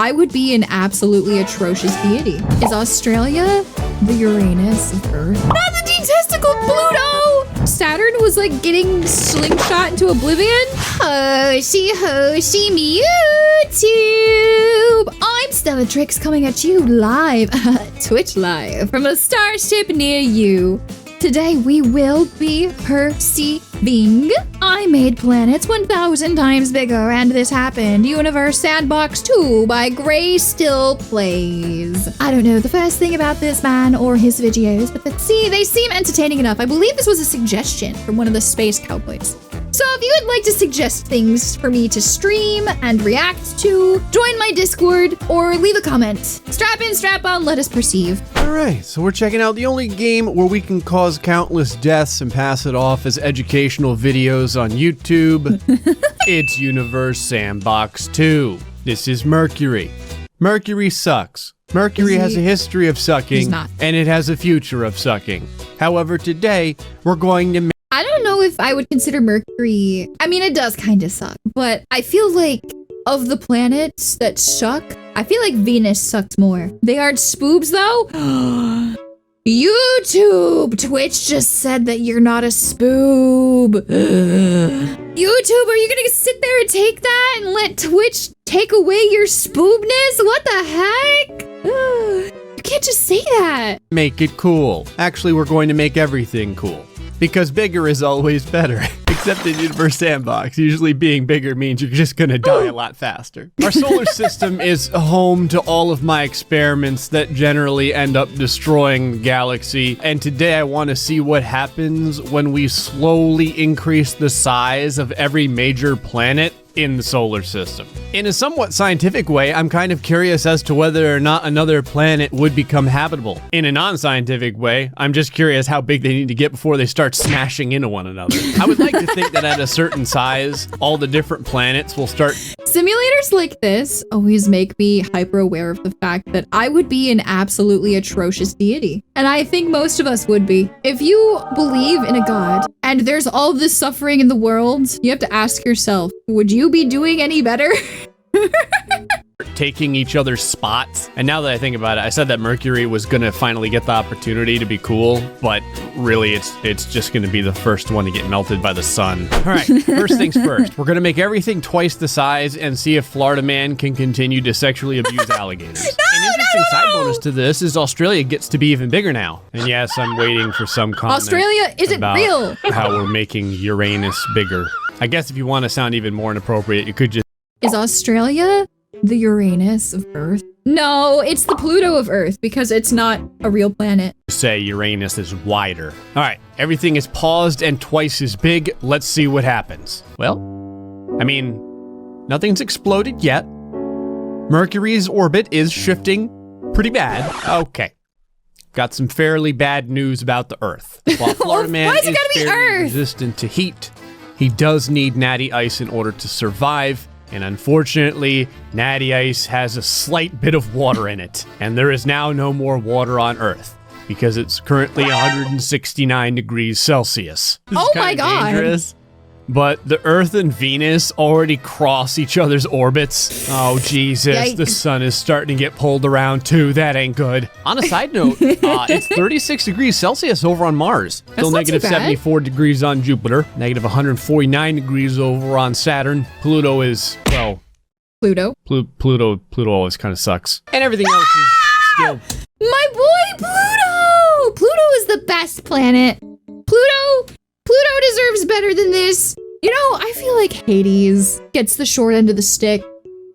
I would be an absolutely atrocious deity. Is Australia the Uranus of Earth? Not the detesticle Pluto! Saturn was like getting slingshot into oblivion? Hoshi me YouTube! I'm Stellatrix coming at you live, Twitch live, from a starship near you. Today we will be perceiving. I made planets 1,000 times bigger, and this happened. Universe Sandbox 2 by GrayStillPlays. I don't know the first thing about this man or his videos, but they seem entertaining enough. I believe this was a suggestion from one of the space cowboys. So if you would like to suggest things for me to stream and react to, join my Discord or leave a comment. Strap in, strap on, let us perceive. All right, so we're checking out the only game where we can cause countless deaths and pass it off as educational videos on YouTube. It's Universe Sandbox 2. This is Mercury. Mercury sucks. Mercury has a history of sucking, and it has a future of sucking. However, today, we're going to I don't know if I would consider Mercury, I mean, it does kind of suck, but I feel like of the planets that suck, I feel like Venus sucks more. They aren't spoobs though. YouTube! Twitch just said that you're not a spoob. YouTube, are you gonna sit there and take that and let Twitch take away your spoobness? What the heck? You can't just say that. make it cool. Actually, we're going to make everything cool. Because bigger is always better. Except in Universe Sandbox, usually being bigger means you're just gonna die a lot faster. Our solar system is home to all of my experiments that generally end up destroying the galaxy. And today I want to see what happens when we slowly increase the size of every major planet in the solar system. In a somewhat scientific way, I'm kind of curious as to whether or not another planet would become habitable. In a non-scientific way, I'm just curious how big they need to get before they start smashing into one another. I would like to think that at a certain size, all the different planets will start... Simulators like this always make me hyper aware of the fact that I would be an absolutely atrocious deity. And I think most of us would be. If you believe in a god and there's all this suffering in the world, you have to ask yourself, would you be doing any better? taking each other's spots. And now that I think about it, I said that Mercury was gonna finally get the opportunity to be cool, but really it's just gonna be the first one to get melted by the sun. All right, first things first. We're gonna make everything twice the size and see if Florida man can continue to sexually abuse alligators. An interesting side bonus to this is Australia gets to be even bigger now. And yes, I'm waiting for some comment Australia isn't about real. how we're making Uranus bigger. I guess if you want to sound even more inappropriate, you could just... Is Australia the Uranus of Earth? No, it's the Pluto of Earth because it's not a real planet. say Uranus is wider. All right, everything is paused and twice as big. Let's see what happens. Well, I mean, nothing's exploded yet. Mercury's orbit is shifting pretty bad. Okay. Got some fairly bad news about the Earth. While Florida Man Why is it is gotta be fairly Earth? resistant to heat, he does need natty ice in order to survive. And unfortunately, natty ice has a slight bit of water in it. And there is now no more water on Earth because it's currently 169 degrees Celsius. This is Oh my kinda God. dangerous. But the Earth and Venus already cross each other's orbits. Oh, Jesus, Yikes. the sun is starting to get pulled around too. That ain't good. On a side note, it's 36 degrees Celsius over on Mars. Still not negative too bad. 74 degrees on Jupiter. Negative 149 degrees over on Saturn. Pluto is, well, Pluto. Pluto always kind of sucks. And everything else is still... My boy Pluto! Pluto is the best planet. Pluto deserves better than this. You know, I feel like Hades gets the short end of the stick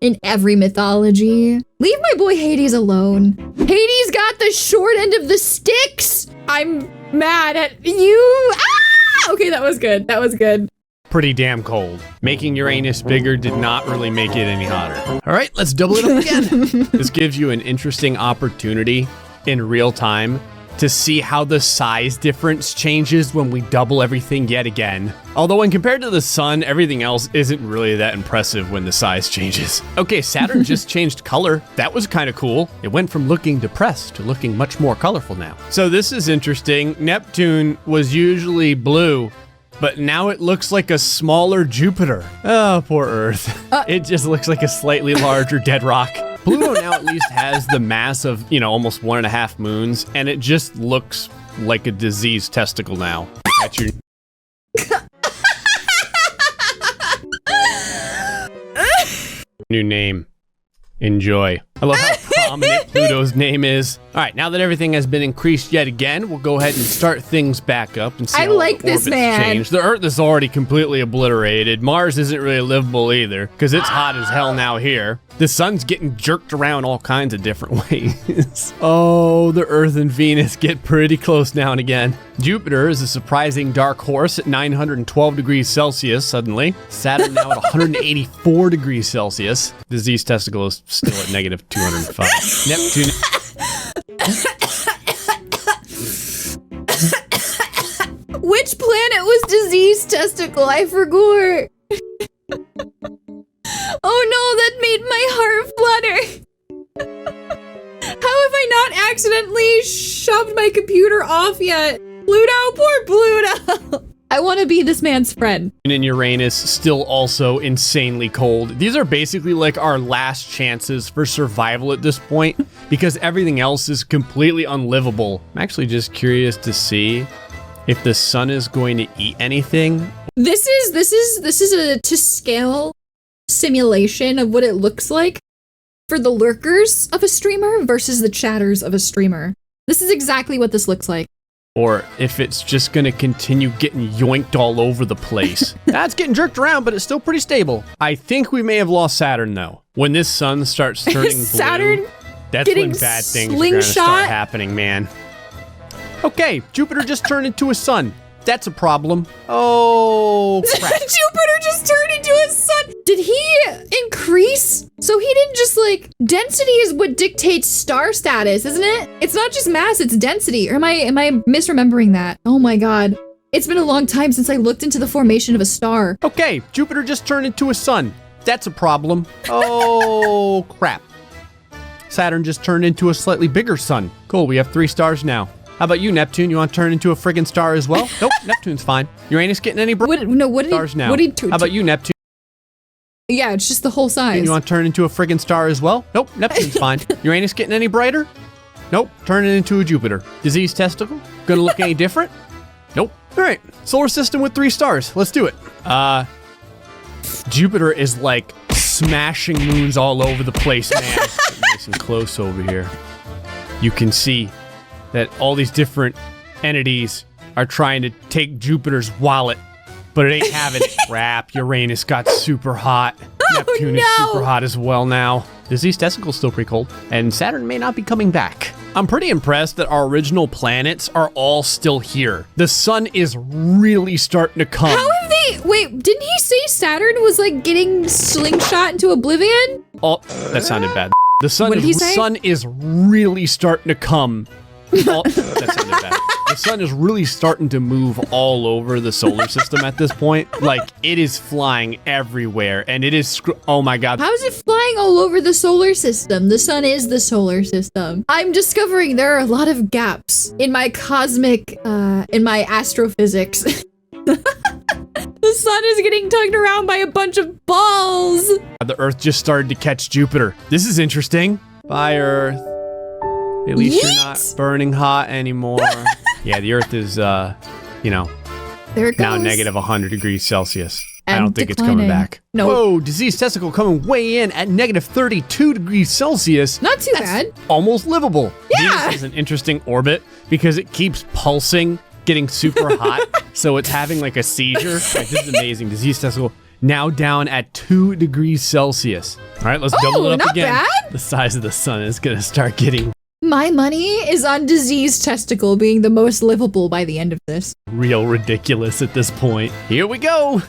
in every mythology. Leave my boy Hades alone. Hades got the short end of the sticks. I'm mad at you. Ah! Okay, that was good. That was good. pretty damn cold. Making Uranus bigger did not really make it any hotter. All right, let's double it up again. This gives you an interesting opportunity in real time to see how the size difference changes when we double everything yet again. Although when compared to the sun, everything else isn't really that impressive when the size changes. Okay, Saturn just changed color. That was kind of cool. It went from looking depressed to looking much more colorful now. So this is interesting. Neptune was usually blue, but now it looks like a smaller Jupiter. Oh, poor Earth. It just looks like a slightly larger dead rock. Pluto now at least has the mass of, almost 1.5 moons, and it just looks like a diseased testicle now. That's your new name. Enjoy. I love how prominent Pluto's name is. All right, now that everything has been increased yet again, we'll go ahead and start things back up and see how like the this orbits man. change. The Earth is already completely obliterated. Mars isn't really livable either, because it's hot as hell now here. The sun's getting jerked around all kinds of different ways. Oh, the Earth and Venus get pretty close now and again. Jupiter is a surprising dark horse at 912 degrees Celsius suddenly. Saturn now at 184 degrees Celsius. Disease testicle is still at negative 205. Neptune. Which planet was diseased testicle? I forgot. Oh no, that made my heart flutter. How have I not accidentally shoved my computer off yet? Pluto, poor Pluto. I want to be this man's friend. And Uranus still also insanely cold. These are basically like our last chances for survival at this point because everything else is completely unlivable. I'm actually just curious to see if the sun is going to eat anything. This is a to scale simulation of what it looks like for the lurkers of a streamer versus the chatters of a streamer. This is exactly what this looks like. Or if it's just gonna continue getting yoinked all over the place. It's getting jerked around, but it's still pretty stable. I think we may have lost Saturn though. When this sun starts turning Saturn blue, that's when bad things are gonna start happening, man. Okay, Jupiter just turned into a sun. That's a problem. Oh, crap. Jupiter just turned into a sun. Did he increase? So he didn't just density is what dictates star status, isn't it? It's not just mass, it's density. Or am I misremembering that? Oh my God. It's been a long time since I looked into the formation of a star. Okay, Jupiter just turned into a sun. That's a problem. Oh, crap. Saturn just turned into a slightly bigger sun. Cool, we have 3 stars now. How about you, Neptune? You want to turn into a friggin' star as well? Nope, Neptune's fine. Uranus getting any stars now? How about you, Neptune? Yeah, it's just the whole size. You want to turn into a friggin' star as well? Nope, Neptune's fine. Uranus getting any brighter? Nope, turning into a Jupiter. Disease testicle? Gonna look any different? Nope. All right, solar system with 3 stars. Let's do it. Jupiter is like smashing moons all over the place, man. Get nice and close over here. You can see that all these different entities are trying to take Jupiter's wallet, but it ain't having it. Crap, Uranus got super hot. Neptune is super hot as well now. Disease testicle's still pretty cold, and Saturn may not be coming back. I'm pretty impressed that our original planets are all still here. The sun is really starting to come. How have they? Wait, didn't he say Saturn was getting slingshot into oblivion? Oh, that sounded bad. The sun is really starting to come. Oh, that sounded bad. The sun is really starting to move all over the solar system at this point. It is flying everywhere, and it is, oh my God. How is it flying all over the solar system? The sun is the solar system. I'm discovering there are a lot of gaps in my cosmic, in my astrophysics. The sun is getting tugged around by a bunch of balls. The Earth just started to catch Jupiter. This is interesting. Bye, Earth. At least you're not burning hot anymore. Yeah, the Earth is, there it now negative 100 degrees Celsius. And I don't think declining. It's coming back. No. Whoa, disease testicle coming way in at negative 32 degrees Celsius. Not too bad. Almost livable. Yeah. Venus is an interesting orbit because it keeps pulsing, getting super hot. So it's having a seizure. This is amazing. Disease testicle now down at 2 degrees Celsius. All right, let's double it up again. Bad. The size of the sun is going to start getting... My money is on diseased testicle being the most livable by the end of this. Real ridiculous at this point. Here we go.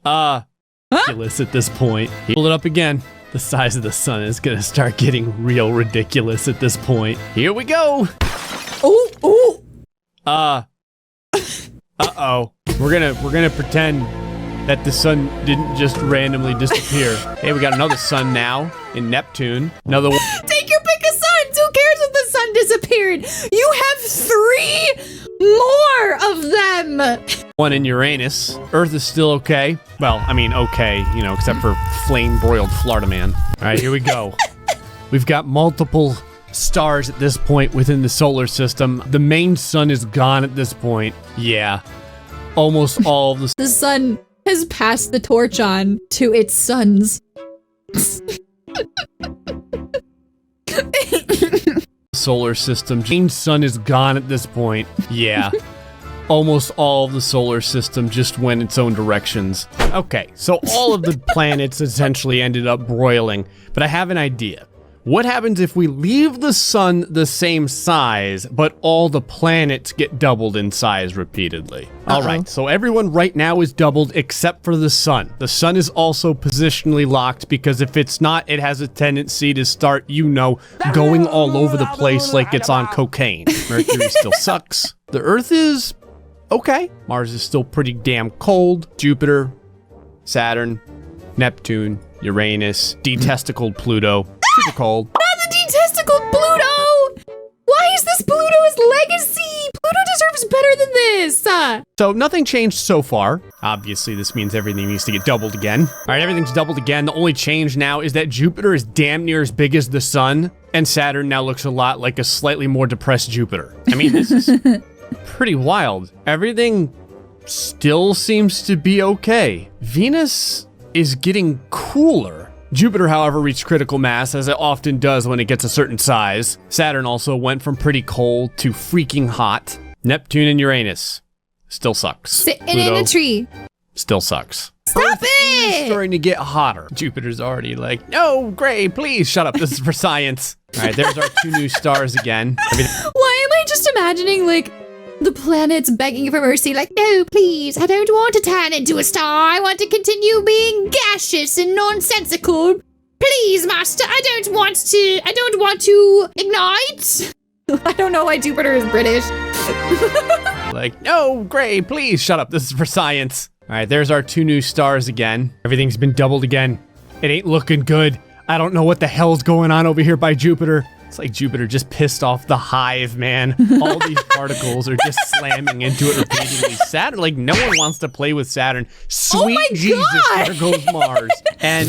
Ridiculous at this point. Pull it up again. The size of the sun is gonna start getting real ridiculous at this point. Here we go. Oh. Uh-oh. We're gonna pretend that the sun didn't just randomly disappear. Hey, we got another sun now in Neptune. Another one. Take your pick of suns. Who cares if the sun disappeared? You have 3 more of them. one in Uranus. Earth is still okay. Well, I mean, okay, you know, except for flame-broiled Florida Man. All right, here we go. We've got multiple stars at this point within the solar system. The main sun is gone at this point. Yeah, almost all of The sun has passed the torch on to its sons. solar system. Main sun is gone at this point. Yeah. Almost all of the solar system just went its own directions. Okay, so all of the planets essentially ended up broiling, but I have an idea. What happens if we leave the sun the same size, but all the planets get doubled in size repeatedly? All right, so everyone right now is doubled except for the sun. The sun is also positionally locked because if it's not, it has a tendency to start, you know, going all over the place like it's on cocaine. Mercury still sucks. The Earth is okay. Mars is still pretty damn cold. Jupiter, Saturn, Neptune, Uranus, detesticled Pluto. Super cold. Not the detesticled Pluto! Why is this Pluto's legacy? Pluto deserves better than this! So nothing changed so far. Obviously, this means everything needs to get doubled again. All right, everything's doubled again. The only change now is that Jupiter is damn near as big as the sun, and Saturn now looks a lot like a slightly more depressed Jupiter. I mean, this is pretty wild. Everything still seems to be okay. Venus is getting cooler. Jupiter, however, reached critical mass, as it often does when it gets a certain size. Saturn also went from pretty cold to freaking hot. Neptune and Uranus still sucks. Sitting in a tree. Still sucks. Stop it! Starting to get hotter. Jupiter's already like, no, Gray, please shut up. This is for science. All right, there's our two new stars again. Why am I just imagining, like, the planets begging for mercy, like, no, please, I don't want to turn into a star. I want to continue being gaseous and nonsensical. Please, master, I don't want to ignite. I don't know why Jupiter is British. Like, no, Gray, please shut up. This is for science. All right, there's our two new stars again. Everything's been doubled again. It ain't looking good. I don't know what the hell's going on over here by Jupiter. It's like Jupiter just pissed off the hive, man. All these particles are just slamming into it repeatedly. Saturn, like, no one wants to play with Saturn. Sweet Jesus, there goes Mars. And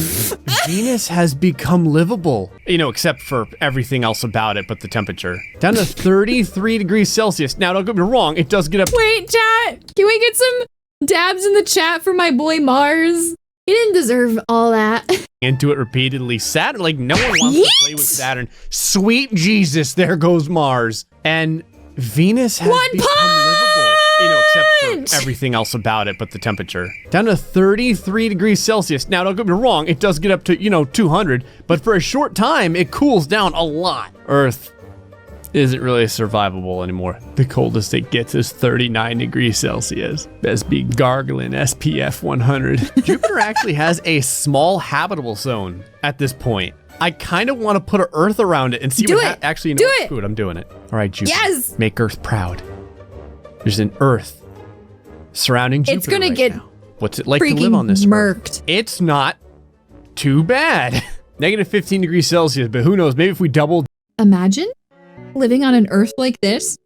Venus has become livable. You know, except for everything else about it, but the temperature. Down to 33 degrees Celsius. Now, don't get me wrong, it does get up. Wait, chat, can we get some dabs in the chat for my boy Mars? He didn't deserve all that. Into it repeatedly. Saturn, like, no one wants to play with Saturn. Sweet Jesus, there goes Mars. And Venus has become livable. You know, except for everything else about it, but the temperature. Down to 33 degrees Celsius. Now, don't get me wrong, it does get up to, you know, 200, but for a short time, it cools down a lot. Earth isn't really survivable anymore. The coldest it gets is 39 degrees Celsius. Best be gargling SPF 100. Jupiter actually has a small habitable zone at this point. I kind of want to put an Earth around it and see what actually, you know, what? Screw it, I'm doing it. All right, Jupiter. Yes! Make Earth proud. There's an Earth surrounding Jupiter. It's gonna get now. What's it like to live on this murked. Earth? It's not too bad. Negative 15 degrees Celsius, but who knows? Maybe if we doubled. Imagine living on an Earth like this,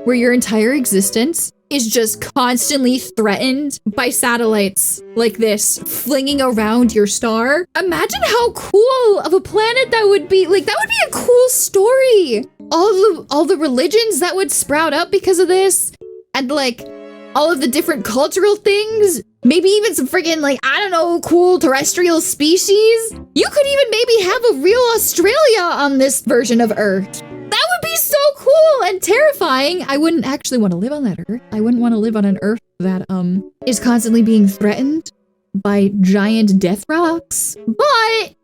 where your entire existence is just constantly threatened by satellites like this, flinging around your star. Imagine how cool of a planet that would be. Like, that would be a cool story. All the religions that would sprout up because of this, and like all of the different cultural things. Maybe even some friggin', like, I don't know, cool terrestrial species. You could even maybe have a real Australia on this version of Earth. That would be so cool and terrifying. I wouldn't actually want to live on that Earth. I wouldn't want to live on an Earth that is constantly being threatened by giant death rocks. But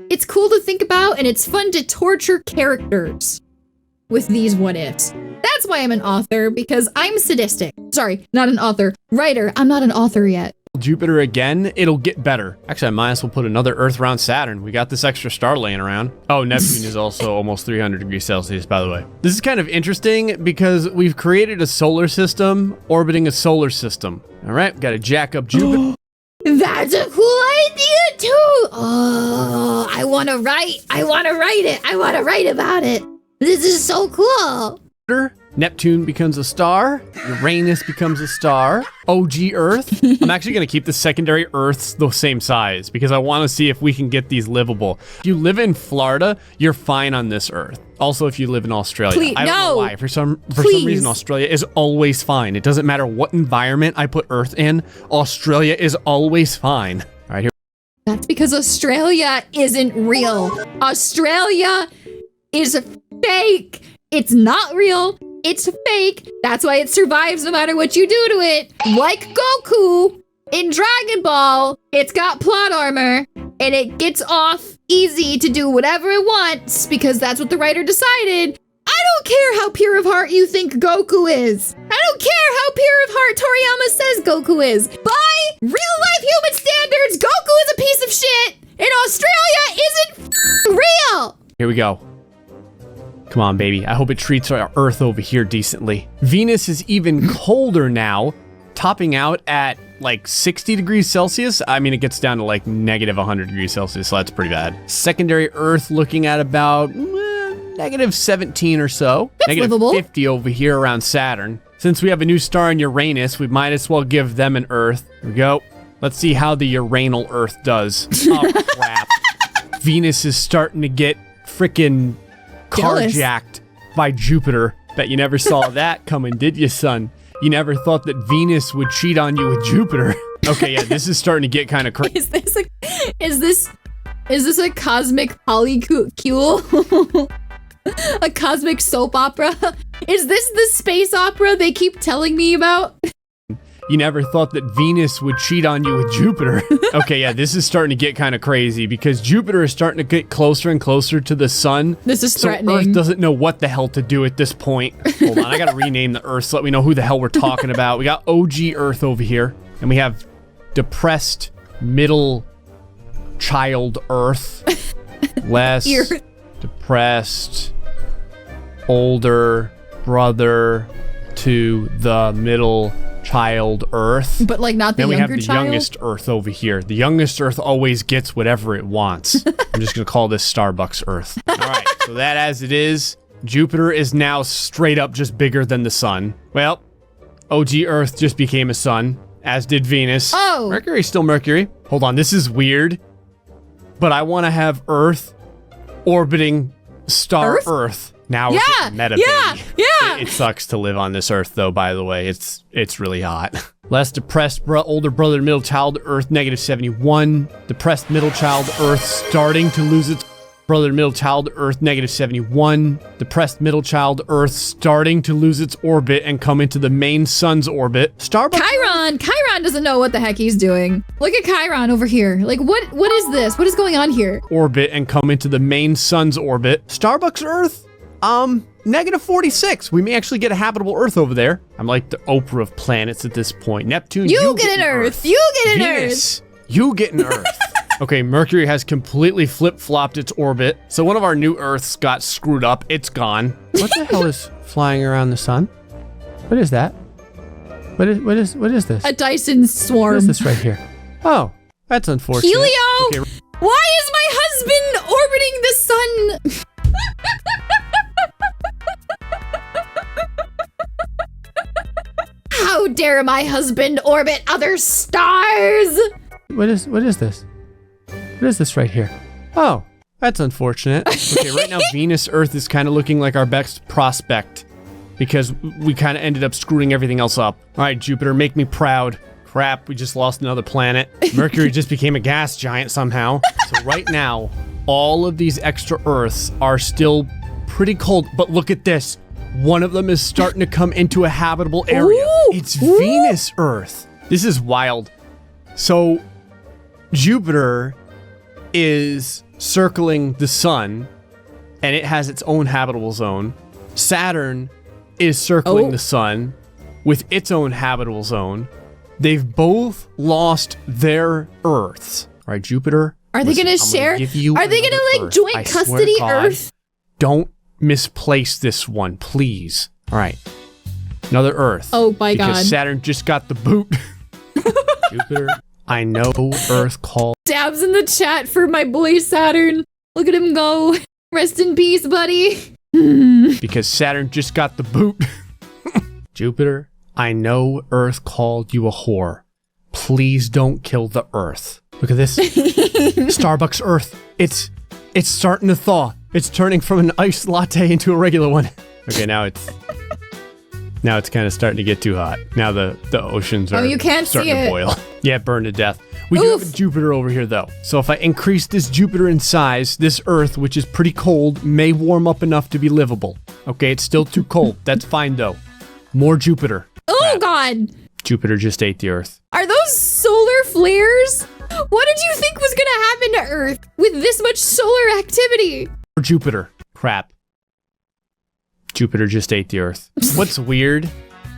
it's cool to think about, and it's fun to torture characters with these what ifs. That's why I'm an author, because I'm sadistic. Sorry, not an author. Writer. I'm not an author yet. Jupiter again, it'll get better. Actually, I might as well put another Earth around Saturn. We got this extra star laying around. Oh, Neptune is also almost 300 degrees Celsius, by the way. This is kind of interesting because we've created a solar system orbiting a solar system. All right, got to jack up Jupiter. That's a cool idea too. Oh, I want to write it. I want to write about it. This is so cool. Neptune becomes a star. Uranus becomes a star. OG Earth. I'm actually going to keep the secondary Earths the same size because I want to see if we can get these livable. If you live in Florida, you're fine on this Earth. Also, if you live in Australia. Please, I don't know why. For some reason, Australia is always fine. It doesn't matter what environment I put Earth in. Australia is always fine. All right, here. That's because Australia isn't real. Australia is fake. It's not real. It's fake. That's why it survives no matter what you do to it. Like Goku in Dragon Ball, it's got plot armor and it gets off easy to do whatever it wants because that's what the writer decided. I don't care how pure of heart you think Goku is. I don't care how pure of heart Toriyama says Goku is. By real life human standards, Goku is a piece of shit and Australia isn't real. Here we go. Come on, baby. I hope it treats our Earth over here decently. Venus is even colder now, topping out at like 60 degrees Celsius. I mean, it gets down to like negative 100 degrees Celsius, so that's pretty bad. Secondary Earth looking at about negative 17 or so. That's negative livable. 50 over here around Saturn. Since we have a new star in Uranus, we might as well give them an Earth. Here we go. Let's see how the Uranal Earth does. Oh, crap. Venus is starting to get freaking carjacked by Jupiter. Bet you never saw that coming, did you, son? You never thought that Venus would cheat on you with Jupiter. Okay, yeah, this is starting to get kind of crazy. Is this a cosmic polycule? A cosmic soap opera? Is this the space opera they keep telling me about? You never thought that Venus would cheat on you with Jupiter. Okay, yeah, this is starting to get kind of crazy because Jupiter is starting to get closer and closer to the sun. This is threatening. So Earth doesn't know what the hell to do at this point. Hold on, I gotta rename the Earth so let me know who the hell we're talking about. We got OG Earth over here, and we have depressed middle child Earth. Less depressed older brother to the middle child Earth. But like not the younger child? Then we have the child? youngest Earth over here. The youngest Earth always gets whatever it wants. I'm just gonna call this Starbucks Earth. All right, so that as it is, Jupiter is now straight up just bigger than the sun. Well, OG Earth just became a sun, as did Venus. Oh! Mercury's still Mercury. Hold on, this is weird, but I want to have Earth orbiting star Earth. Now we're getting meta, baby. Yeah. It sucks to live on this Earth, though, by the way. It's really hot. Less depressed older brother, middle child Earth, negative 71. Depressed middle child Earth starting to lose its brother, middle child Earth, negative 71. Depressed middle child Earth starting to lose its orbit and come into the main sun's orbit. Starbucks. Chiron doesn't know what the heck he's doing. Look at Chiron over here. Like, what is this? What is going on here? Orbit and come into the main sun's orbit. Starbucks Earth? Negative 46. We may actually get a habitable Earth over there. I'm like the Oprah of planets at this point. Neptune, you get an Earth. You get an Venus, you get an Earth. Okay, Mercury has completely flip-flopped its orbit. So one of our new Earths got screwed up. It's gone. What the hell is flying around the sun? What is that? What is this? A Dyson swarm. What is this right here? Oh, that's unfortunate. Helio! Okay. Why is my husband orbiting the sun? How dare my husband orbit other stars? What is this? What is this right here? Oh, that's unfortunate. Okay, right now Venus Earth is kind of looking like our best prospect because we kind of ended up screwing everything else up. All right, Jupiter, make me proud. Crap, we just lost another planet. Mercury just became a gas giant somehow. So right now, all of these extra Earths are still pretty cold, but look at this. One of them is starting to come into a habitable area. Ooh, it's Venus Earth. This is wild. So Jupiter is circling the sun and it has its own habitable zone. Saturn is circling the sun with its own habitable zone. They've both lost their Earths. All right, Jupiter. Are they going to share? Are they going to like joint custody Earth? Don't misplace this one, please. All right. Another Earth. Oh, my God. Because Saturn just got the boot. Jupiter, I know Earth called. Dabs in the chat for my boy Saturn. Look at him go. Rest in peace, buddy. Because Saturn just got the boot. Jupiter, I know Earth called you a whore. Please don't kill the Earth. Look at this. Starbucks Earth. It's starting to thaw. It's turning from an iced latte into a regular one. Okay, now it's kind of starting to get too hot. Now the oceans are you can't starting see to it. boil. Yeah, burn to death. We do have a Jupiter over here, though. So if I increase this Jupiter in size, this Earth, which is pretty cold, may warm up enough to be livable. Okay, it's still too cold. That's fine, though. More Jupiter. Oh, God. Jupiter just ate the Earth. Are those solar flares? What did you think was going to happen to Earth with this much solar activity? More Jupiter. Crap. Jupiter just ate the Earth. What's weird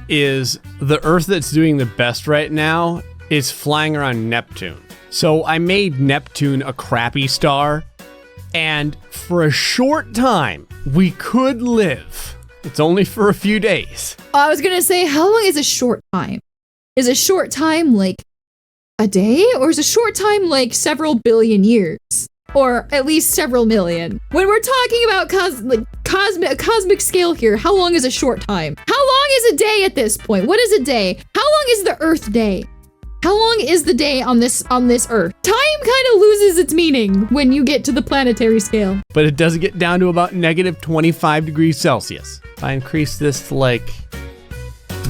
is the Earth that's doing the best right now is flying around Neptune. So I made Neptune a crappy star, and for a short time, we could live. It's only for a few days. I was gonna say, how long is a short time? Is a short time like a day, or is a short time like several billion years? Or at least several million? When we're talking about cosmic scale here, how long is a short time? How long is a day at this point? What is a day? How long is the Earth day? How long is the day on this Earth? Time kind of loses its meaning when you get to the planetary scale. But it does get down to about negative 25 degrees Celsius. If I increase this to like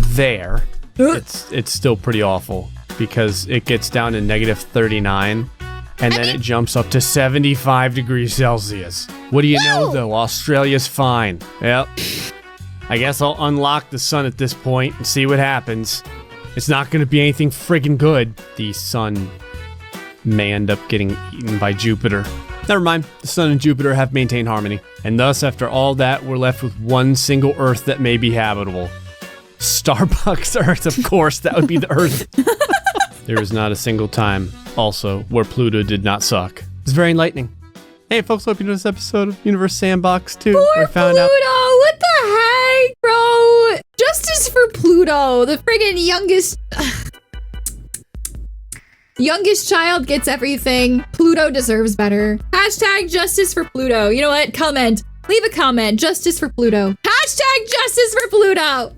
there, it's still pretty awful because it gets down to negative 39 and then it jumps up to 75 degrees Celsius. What do you know though? Australia's fine. Yep. I guess I'll unlock the sun at this point and see what happens. It's not going to be anything friggin' good. The sun may end up getting eaten by Jupiter. Never mind, the sun and Jupiter have maintained harmony. And thus, after all that, we're left with one single Earth that may be habitable. Starbucks Earth, of course, that would be the Earth. There is not a single time, also, where Pluto did not suck. It's very enlightening. Hey folks, hope you enjoyed this episode of Universe Sandbox 2. Poor Pluto, what the heck, bro? Justice for Pluto, the friggin' youngest child gets everything. Pluto deserves better. Hashtag justice for Pluto. You know what? Comment. Leave a comment. Justice for Pluto. Hashtag justice for Pluto.